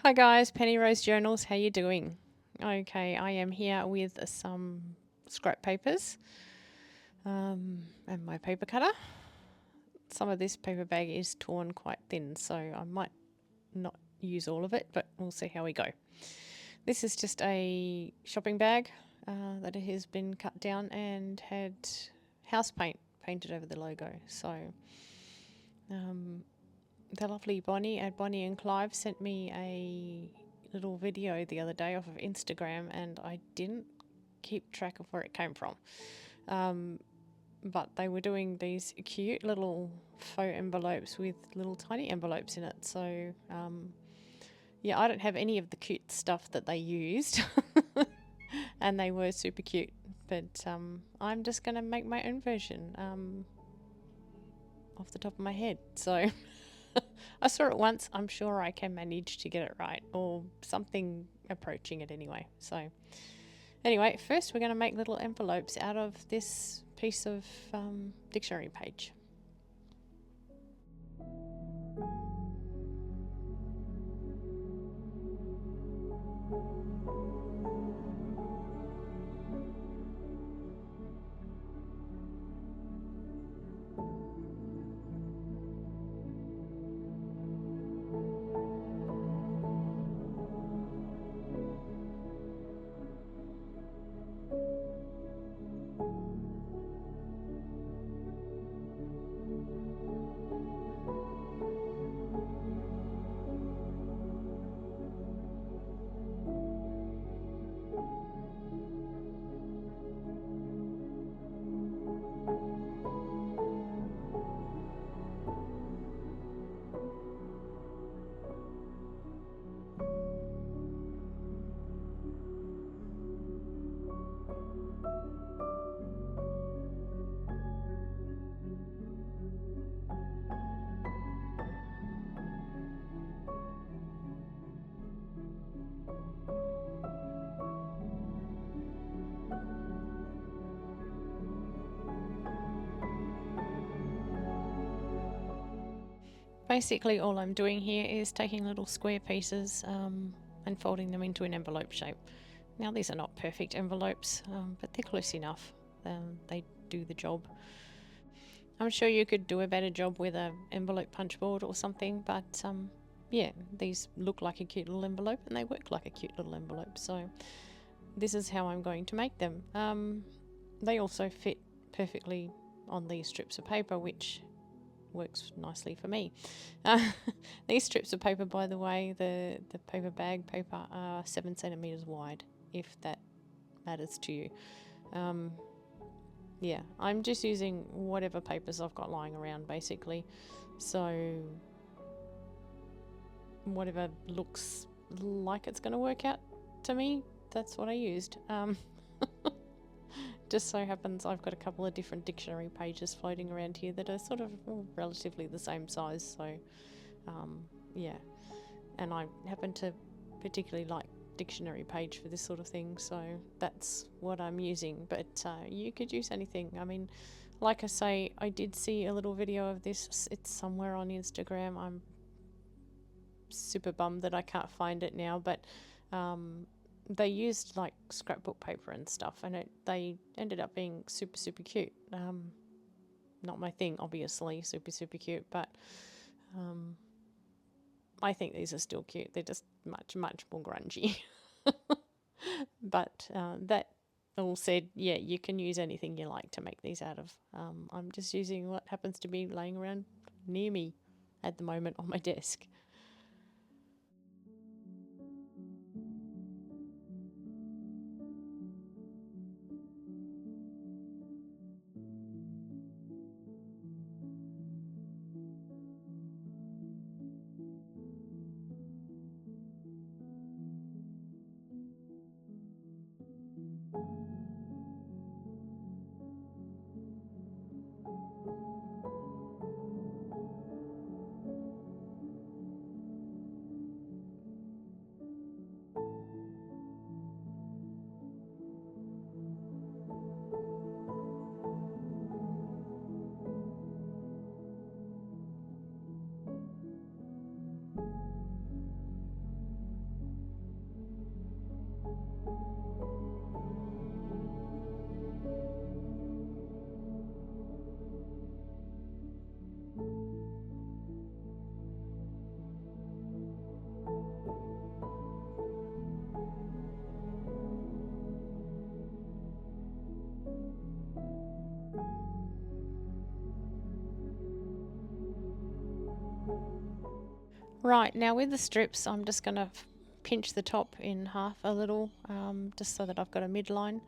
Hi guys, Penny Rose Journals, how you doing? Okay, I am here with some scrap papers and my paper cutter. Some of this paper bag is torn quite thin, so I might not use all of it, but we'll see how we go. This is just a shopping bag that has been cut down and had house paint painted over the logo. So the lovely Bonnie at Bonnie and Clive sent me a little video the other day off of Instagram, and I didn't keep track of where it came from. But they were doing these cute little faux envelopes with little tiny envelopes in it. So, yeah, I don't have any of the cute stuff that they used, and they were super cute. But I'm just going to make my own version off the top of my head. So. I saw it once. I'm sure I can manage to get it right, or something approaching it anyway. So, anyway, first we're going to make little envelopes out of this piece of dictionary page. Basically, all I'm doing here is taking little square pieces and folding them into an envelope shape. Now, these are not perfect envelopes, but they're close enough. They do the job. I'm sure you could do a better job with an envelope punch board or something, but yeah, these look like a cute little envelope and they work like a cute little envelope. So this is how I'm going to make them. They also fit perfectly on these strips of paper, which works nicely for me. These strips of paper, by the way, the paper bag paper, are 7 centimeters wide, if that matters to you. Yeah, I'm just using whatever papers I've got lying around, basically. So whatever looks like it's going to work out to me, that's what I used. Just so happens I've got a couple of different dictionary pages floating around here that are sort of relatively the same size. So yeah, and I happen to particularly like dictionary page for this sort of thing, so that's what I'm using. But you could use anything. I mean, like I say, I did see a little video of this. It's somewhere on Instagram. I'm super bummed that I can't find it now, but they used like scrapbook paper and stuff, and they ended up being super cute. Not my thing, obviously, super cute, but I think these are still cute. They're just much more grungy. But that all said, yeah, you can use anything you like to make these out of. I'm just using what happens to be laying around near me at the moment on my desk. Right, now with the strips, I'm just going to pinch the top in half a little, just so that I've got a midline,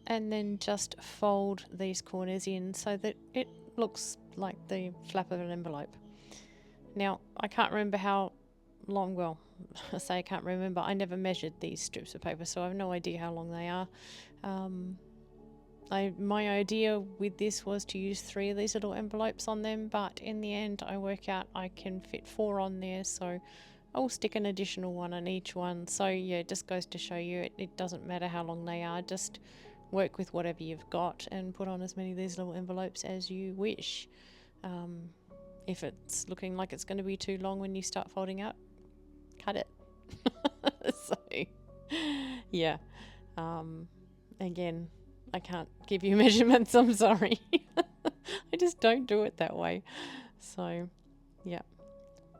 and then just fold these corners in so that it looks like the flap of an envelope. Now, I can't remember how long, well, I say I can't remember, I never measured these strips of paper, so I have no idea how long they are. My idea with this was to use 3 of these little envelopes on them, but in the end I work out I can fit 4 on there, so I'll stick an additional one on each one. So yeah, it just goes to show you it doesn't matter how long they are, just work with whatever you've got and put on as many of these little envelopes as you wish. If it's looking like it's going to be too long when you start folding out, cut it. So yeah, again, I can't give you measurements, I'm sorry. I just don't do it that way. So yeah,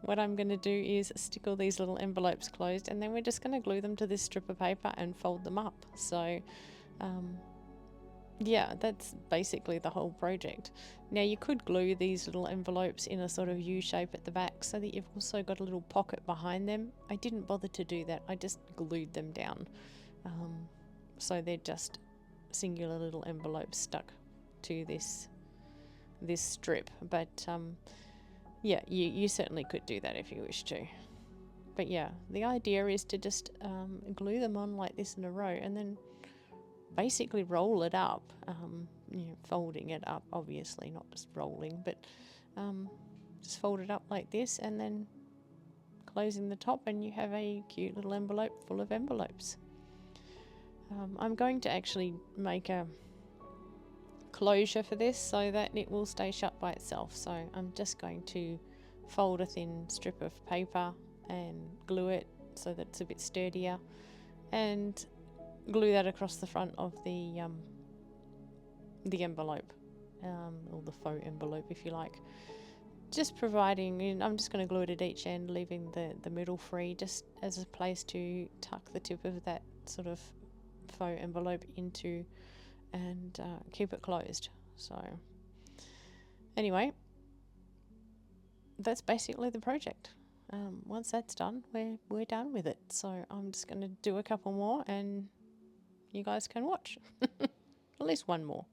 what I'm going to do is stick all these little envelopes closed, and then we're just going to glue them to this strip of paper and fold them up. So yeah, that's basically the whole project. Now you could glue these little envelopes in a sort of U shape at the back so that you've also got a little pocket behind them. I didn't bother to do that, I just glued them down. So they're just singular little envelopes stuck to this strip. But yeah, you certainly could do that if you wish to. But yeah, the idea is to just glue them on like this in a row, and then basically roll it up, folding it up, obviously, not just rolling, but just fold it up like this, and then closing the top, and you have a cute little envelope full of envelopes. I'm going to actually make a closure for this so that it will stay shut by itself. So I'm just going to fold a thin strip of paper and glue it so that it's a bit sturdier, and glue that across the front of the envelope, or the faux envelope if you like. Just providing, I'm just going to glue it at each end, leaving the middle free, just as a place to tuck the tip of that sort of faux envelope into, and keep it closed. So anyway, that's basically the project. Once that's done, we're done with it. So I'm just going to do a couple more, and you guys can watch. At least one more.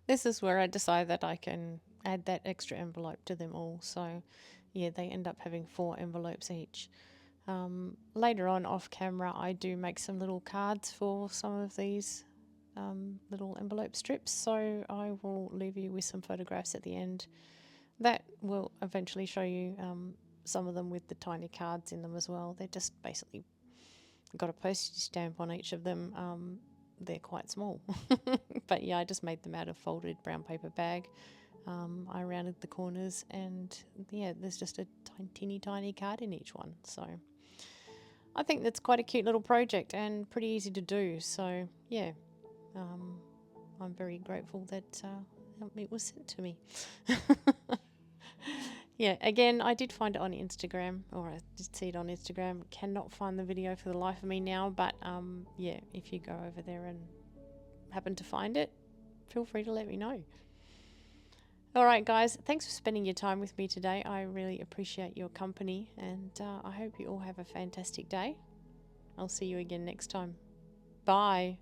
This is where I decide that I can add that extra envelope to them all. So yeah, they end up having 4 envelopes each. Later on, off camera, I do make some little cards for some of these little envelope strips. So I will leave you with some photographs at the end. That will eventually show you some of them with the tiny cards in them as well. They're just basically got a postage stamp on each of them. They're quite small. But yeah, I just made them out of folded brown paper bag. I rounded the corners, and yeah, there's just a tiny card in each one. So I think that's quite a cute little project and pretty easy to do. So yeah, I'm very grateful that it was sent to me. Yeah, again, I did find it on Instagram, or I did see it on Instagram. Cannot find the video for the life of me now, but yeah, if you go over there and happen to find it, feel free to let me know. All right, guys, thanks for spending your time with me today. I really appreciate your company, and I hope you all have a fantastic day. I'll see you again next time. Bye.